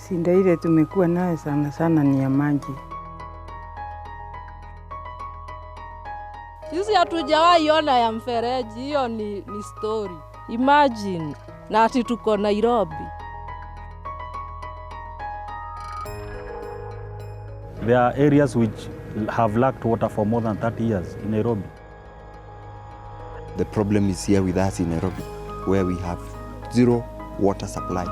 Shida ile tumekuwa nayo sana sana ni ya maji. Sisi hatujawahi ona ya mfereji, hiyo ni story. Imagine, na ati tuko Nairobi. There are areas which have lacked water for more than 30 years in Nairobi. The problem is here with us in Nairobi, where we have zero water supply.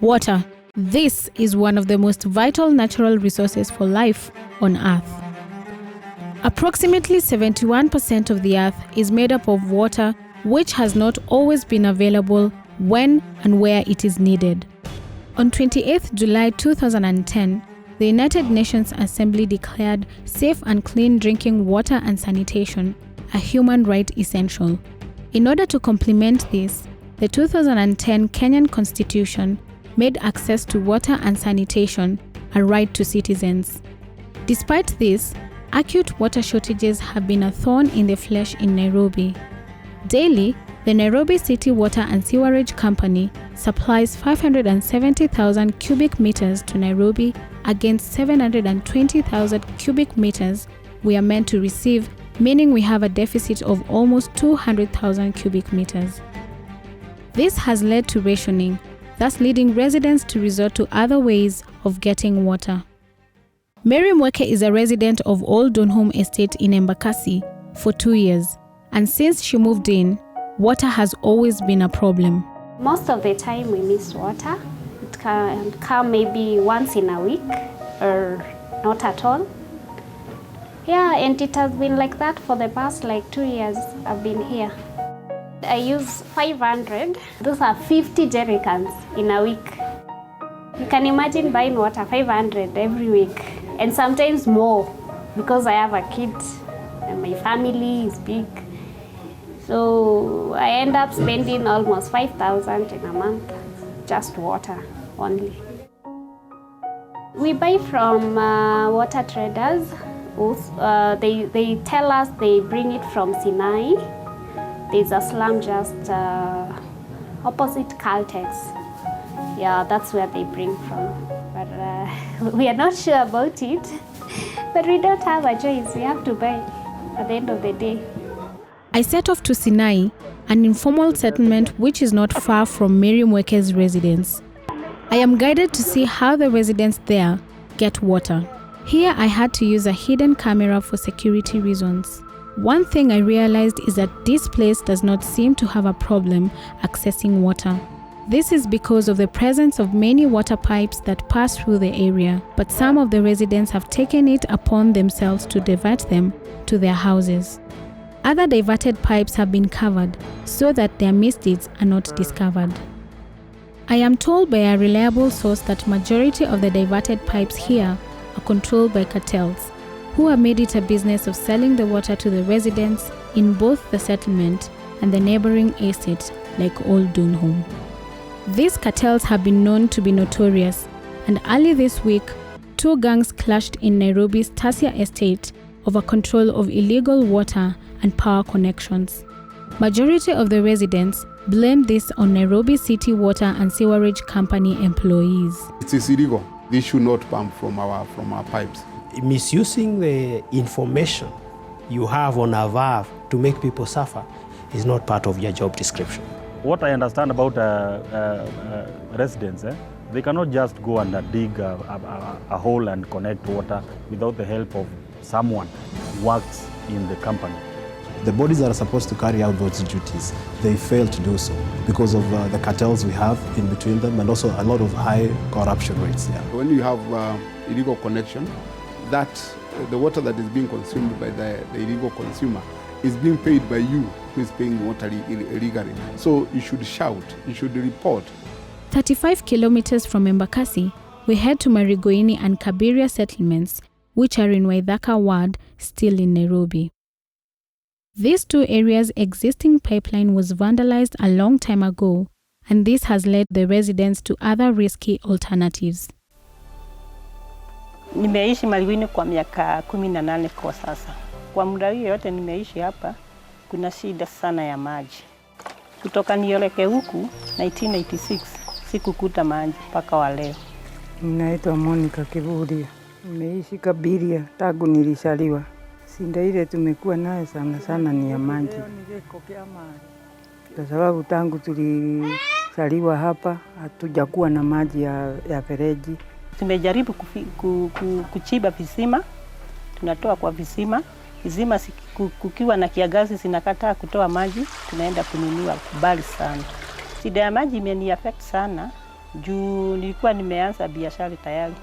Water. This is one of the most vital natural resources for life on Earth. Approximately 71% of the Earth is made up of water, which has not always been available when and where it is needed. On 28th July 2010, the United Nations Assembly declared safe and clean drinking water and sanitation a human right essential. In order to complement this, the 2010 Kenyan Constitution made access to water and sanitation a right to citizens. Despite this, acute water shortages have been a thorn in the flesh in Nairobi. Daily, the Nairobi City Water and Sewerage Company supplies 570,000 cubic meters to Nairobi against 720,000 cubic meters we are meant to receive, meaning we have a deficit of almost 200,000 cubic meters. This has led to rationing, thus leading residents to resort to other ways of getting water. Mary Mweke is a resident of Old Donholm Estate in Embakasi for 2 years, and since she moved in, water has always been a problem. Most of the time we miss water. It can come maybe once in a week or not at all. Yeah, and it has been like that for the past 2 years I've been here. I use 500. Those are 50 jerrycans in a week. You can imagine buying water 500 every week, and sometimes more because I have a kid and my family is big. So I end up spending almost 5,000 in a month, just water only. We buy from water traders. They tell us they bring it from Sinai. There's a slum just opposite Caltex. Yeah, that's where they bring from. But we are not sure about it. But we don't have a choice. We have to buy at the end of the day. I set off to Sinai, an informal settlement which is not far from Mary Mweke's residence. I am guided to see how the residents there get water. Here I had to use a hidden camera for security reasons. One thing I realized is that this place does not seem to have a problem accessing water. This is because of the presence of many water pipes that pass through the area, but some of the residents have taken it upon themselves to divert them to their houses. Other diverted pipes have been covered so that their misdeeds are not discovered. I am told by a reliable source that majority of the diverted pipes here are controlled by cartels, who have made it a business of selling the water to the residents in both the settlement and the neighboring estate like Old Donholm. These cartels have been known to be notorious, and early this week, 2 gangs clashed in Nairobi's Tasia estate over control of illegal water and power connections. Majority of the residents blame this on Nairobi City Water and Sewerage Company employees. It is illegal. They should not pump from our pipes. Misusing the information you have on a valve to make people suffer is not part of your job description. What I understand about residents, they cannot just go and dig a hole and connect water without the help of someone who works in the company. The bodies that are supposed to carry out those duties, they fail to do so because of the cartels we have in between them and also a lot of high corruption rates. Yeah. When you have illegal connection, that the water that is being consumed by the illegal consumer is being paid by you who is paying water illegally. So you should shout, you should report. 35 kilometers from Embakasi, we head to Marigoini and Kabiria settlements, which are in Waithaka ward, still in Nairobi. These 2 areas' existing pipeline was vandalized a long time ago, and this has led the residents to other risky alternatives. Nimeishi Marigoini kwa miaka 18 kwa sasa. Kwa muda hiyo yote nimeishi hapa, kuna shida sana ya maji. Kutoka nioleke huku 1986 sikukuta maji mpaka wa leo. Naitwa Monica Kiburi. Nimeishi Kabiria tangu nilizaliwa. Shida ile tumekuwa nayo sana ni ya maji. Kwa sababu tangu tulizaliwa hapa hatujakuwa na maji ya fereji. Tumejaribu kuchimba visima, tunatoa kwa visima. Visima kukiwa na kiangazi zinakataa kutoa maji, tunaenda kununua mbali sana. Shida ya maji imeni affect sana juu nilikuwa nimeanza biashara tayari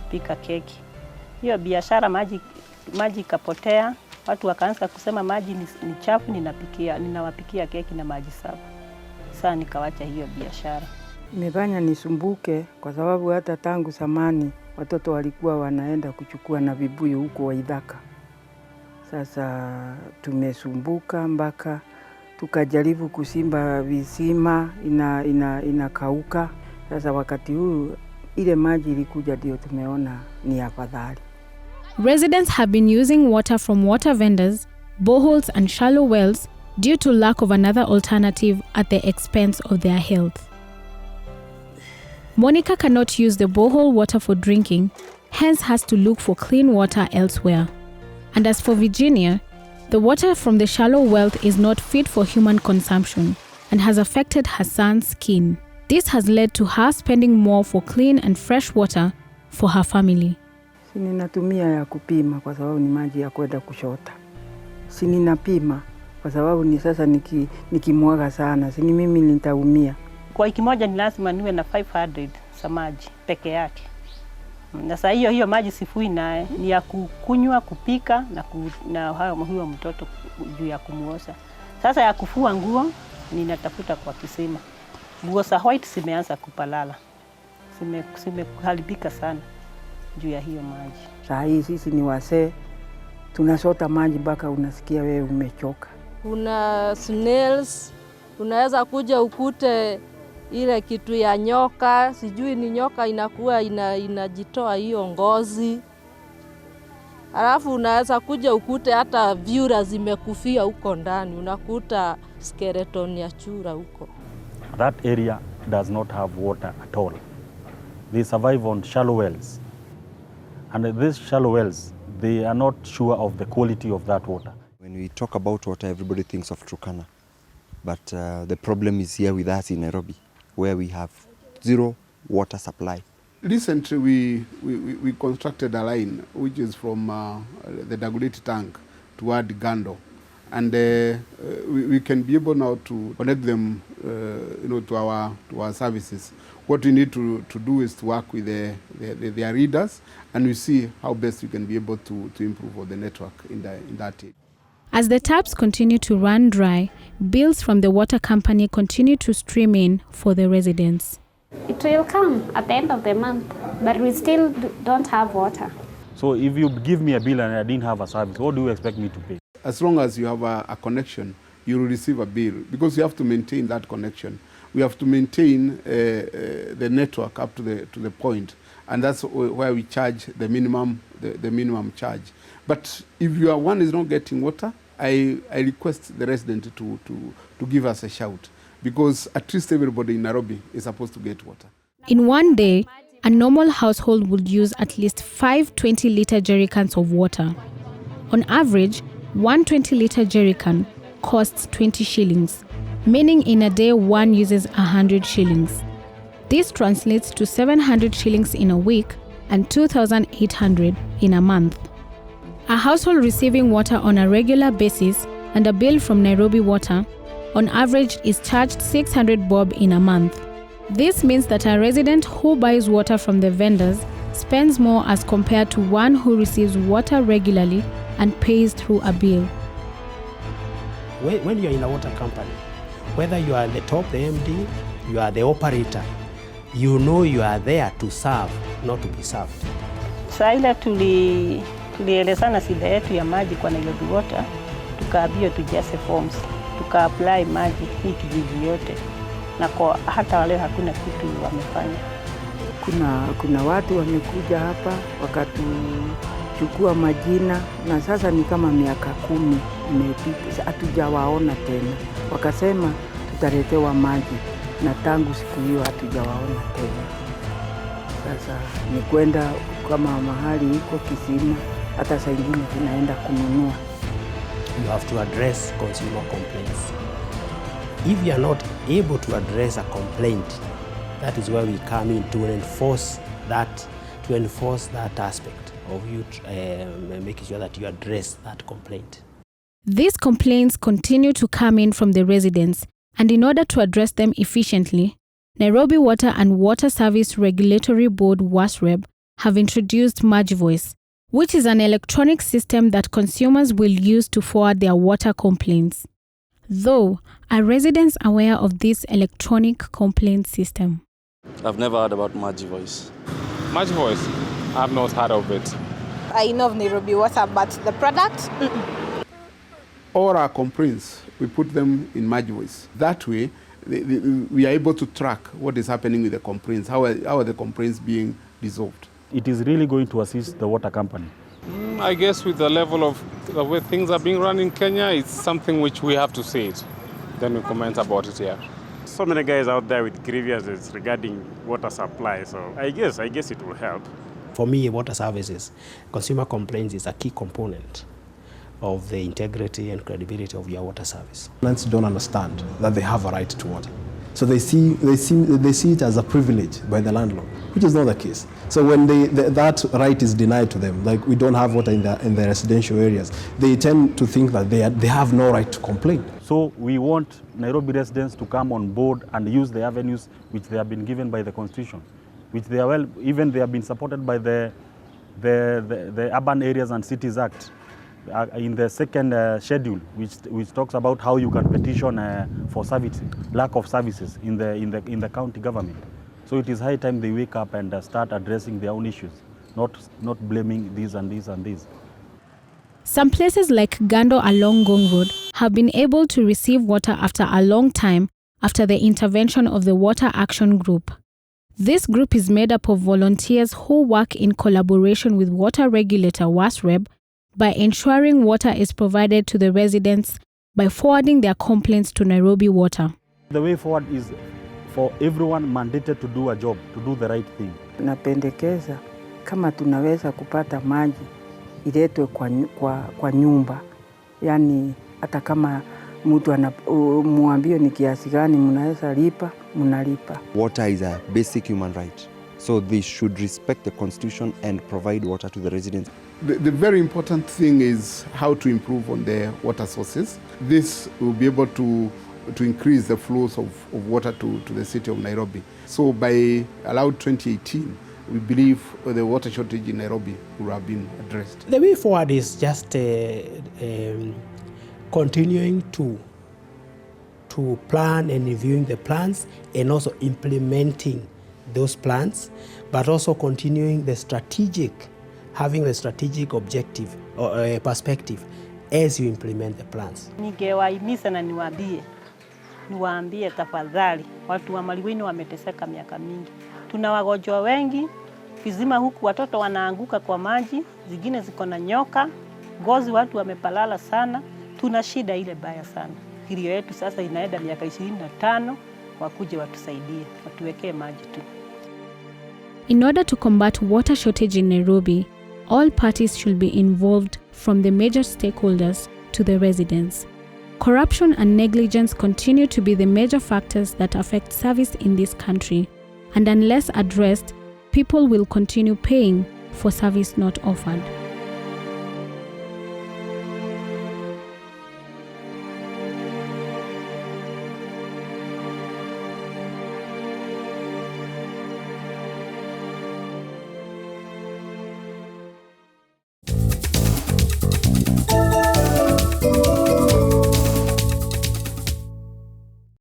kupika keki. Hiyo biashara maji kapotea, watu wakaanza kusema maji ni chafu, ninawapikia keki na maji safi. Sasa nikawacha hiyo biashara. Nimefanya nisumbuke kwa sababu hata tangu zamani watoto walikuwa wanaenda kuchukua na vibuyu huko Waithaka. Sasa tumesumbuka mpaka tukajaribu kusimba visima inakauka. Sasa wakati huu ile maji ilikuja ndio tumeona ni afadhali. Residents have been using water from water vendors, boreholes and shallow wells due to lack of another alternative at the expense of their health. Monica cannot use the borehole water for drinking, hence has to look for clean water elsewhere. And as for Virginia, the water from the shallow well is not fit for human consumption and has affected her son's skin. This has led to her spending more for clean and fresh water for her family. Ninatumia ya kupima kwa sababu ni maji ya kwenda kushota. Ninapima kwa sababu ni sasa nikimwaga sana, mimi nitaumia. Kwa wiki moja ni lazima niwe na 500 za maji peke yake. Na sasa hiyo maji sifui naye ni ya kukunywa, kupika na huyo mtoto juu ya kumuosha. Sasa ya kufua nguo ninatafuta kwa kisima. Nguo za white zimeanza kupalala. Zimeharibika sana juu ya hiyo maji. Saa hii sisi ni wasee, tunashota maji mpaka unasikia wewe umechoka. Kuna snails, unaweza kuja ukute ile kitu ya nyoka, sijui ni nyoka inakuwa inajitoa hiyo ngozi. Alafu unaweza kuja ukute hata vyura zimekufia huko ndani, unakuta skeleton ya chura huko. That area does not have water at all. They survive on shallow wells. And these shallow wells, they are not sure of the quality of that water. When we talk about water, everybody thinks of Turkana. But the problem is here with us in Nairobi, where we have zero water supply. Recently, we constructed a line which is from the Dagoretti tank toward Gando. And we can be able now to connect them to our services. What we need to do is to work with their readers, and we see how best we can be able to improve the network in that area. As the taps continue to run dry, bills from the water company continue to stream in for the residents. It will come at the end of the month, but we still don't have water. So if you give me a bill and I didn't have a service, what do you expect me to pay? As long as you have a connection, you will receive a bill, because you have to maintain that connection. We have to maintain the network up to the point, and that's where we charge the minimum charge. But if your one is not getting water, I request the resident to give us a shout, because at least everybody in Nairobi is supposed to get water. In one day, a normal household would use at least 5 20-liter jerrycans of water. On average, one 20-liter jerrycan costs 20 shillings, meaning in a day one uses 100 shillings. This translates to 700 shillings in a week and 2,800 in a month. A household receiving water on a regular basis and a bill from Nairobi Water, on average, is charged 600 bob in a month. This means that a resident who buys water from the vendors spends more as compared to one who receives water regularly and pays through a bill. When you're in a water company, whether you are the top, the MD, you are the operator, you know you are there to serve, not to be served. Saa ile tulielezana shida yetu ya maji kwa Nairobi Water, tukaambiwa tujaze forms, tuka-apply maji hii kijiji yote, na kwa hata wale hakuna kitu wamefanya. Kuna watu wamekuja hapa tukachukua majina, na sasa ni kama miaka 10 imepita, hatujawaona tena. Wakasema tutaletewa maji, na tangu siku hiyo hatujawaona tena. Sasa ni kwenda kama mahali iko kisima, hata saa ingine tunaenda kununua. You have to address consumer complaints. If you are not able to address a complaint, that is where we come in to enforce that aspect of you making sure that you address that complaint. These complaints continue to come in from the residents, and in order to address them efficiently, Nairobi Water and Water Service Regulatory Board WASREB have introduced MajiVoice, which is an electronic system that consumers will use to forward their water complaints. Though, are residents aware of this electronic complaint system? I've never heard about MajiVoice. MajiVoice? I've not heard of it. I know of Nairobi Water, but the product? All our complaints, we put them in MajiVoice. That way, we are able to track what is happening with the complaints, how are the complaints being resolved. It is really going to assist the water company. I guess with the level of the way things are being run in Kenya, it's something which we have to see it. Then we comment about it here. So many guys out there with grievances regarding water supply, so I guess it will help. For me, water services, consumer complaints is a key component of the integrity and credibility of your water service. Tenants don't understand that they have a right to water. So they see it as a privilege by the landlord, which is not the case. So when that right is denied to them, like we don't have water in the residential areas, they tend to think that they have no right to complain. So we want Nairobi residents to come on board and use the avenues which they have been given by the Constitution, which they are even they have been supported by the Urban Areas and Cities Act. In the second schedule, which talks about how you can petition for service, lack of services in the county government. So it is high time they wake up and start addressing their own issues, not blaming these and these and these. Some places like Gando along Ngong Road have been able to receive water after a long time after the intervention of the Water Action Group. This group is made up of volunteers who work in collaboration with water regulator WASREB by ensuring water is provided to the residents by forwarding their complaints to Nairobi Water. The way forward is for everyone mandated to do a job, to do the right thing. Napendekeza kama tunaweza kupata maji iletwe kwa nyumba. Yani hata kama mtu muambie ni kiasi gani mnaweza lipa, mnalipa. Water is a basic human right. So they should respect the Constitution and provide water to the residents. The very important thing is how to improve on the water sources. This will be able to increase the flows of water to the city of Nairobi. So by allowed 2018, we believe the water shortage in Nairobi will have been addressed. The way forward is just continuing to plan and reviewing the plans and also implementing those plans, but also continuing having the strategic objective or perspective as you implement the plans. Ningewahimiza na niwaambie tafadhali, watu wa Maliwini wameteseka miaka mingi. Tuna wagonjwa wengi, vizima huku watoto wanaanguka kwa maji, zingine ziko na nyoka, ngozi watu wamepalala sana, tuna shida ile baya sana. Kilio yetu sasa inaenda miaka 25, wakuje watusaidie, watuwekee maji tu. In order to combat water shortage in Nairobi, all parties should be involved from the major stakeholders to the residents. Corruption and negligence continue to be the major factors that affect service in this country, and unless addressed, people will continue paying for service not offered.